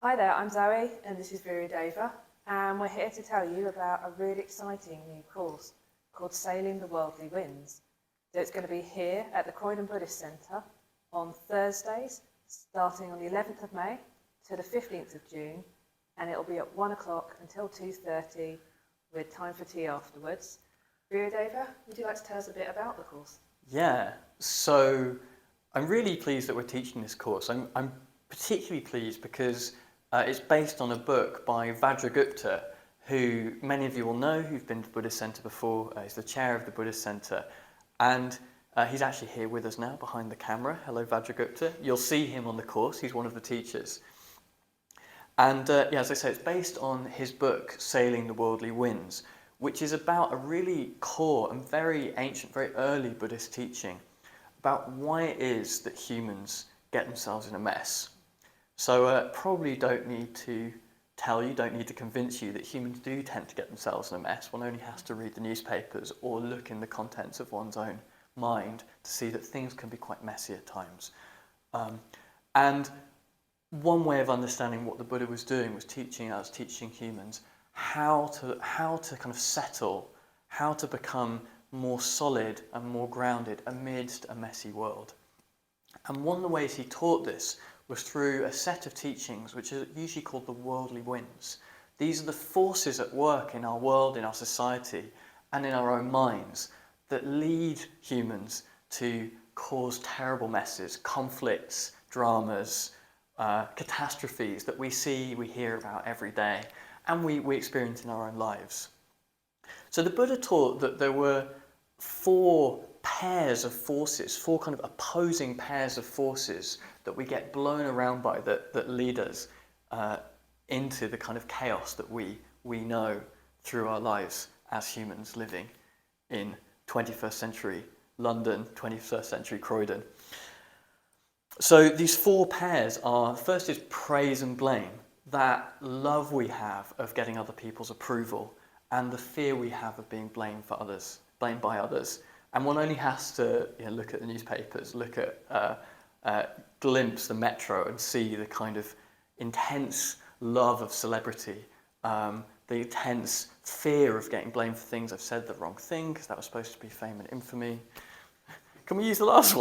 Hi there, I'm Zoe and this is Viryadeva, and we're here to tell you about a really exciting new course called Sailing the Worldly Winds. So it's going to be here at the Croydon Buddhist Centre on Thursdays, starting on the 11th of May to the 15th of June, and it'll be at 1 o'clock until 2:30 with time for tea afterwards. Viryadeva, would you like to tell us a bit about the course? Yeah, so I'm really pleased that we're teaching this course. I'm particularly pleased because it's based on a book by Vajragupta, who many of you will know who've been to the Buddhist Centre before. He's the chair of the Buddhist Centre, and he's actually here with us now behind the camera. Hello, Vajragupta. You'll see him on the course. He's one of the teachers. And yeah, as I say, it's based on his book, Sailing the Worldly Winds, which is about a really core and very ancient, very early Buddhist teaching about why it is that humans get themselves in a mess. So probably don't need to tell you, don't need to convince you that humans do tend to get themselves in a mess. One only has to read the newspapers or look in the contents of one's own mind to see that things can be quite messy at times. And one way of understanding what the Buddha was doing was teaching humans how to kind of settle, how to become more solid and more grounded amidst a messy world. And one of the ways he taught this was through a set of teachings which are usually called the worldly winds. These are the forces at work in our world, in our society, and in our own minds that lead humans to cause terrible messes, conflicts, dramas, catastrophes that we see, we hear about every day, and we experience in our own lives. So the Buddha taught that there were four pairs of forces, four kind of opposing pairs of forces that we get blown around by that lead us into the kind of chaos that we know through our lives as humans living in 21st century London, 21st century Croydon. So these four pairs are, first is praise and blame, that love we have of getting other people's approval, and the fear we have of being blamed by others. And one only has to look at the newspapers, look at glimpse the Metro and see the kind of intense love of celebrity, the intense fear of getting blamed for things. I've said the wrong thing because that was supposed to be fame and infamy. Can we use the last one?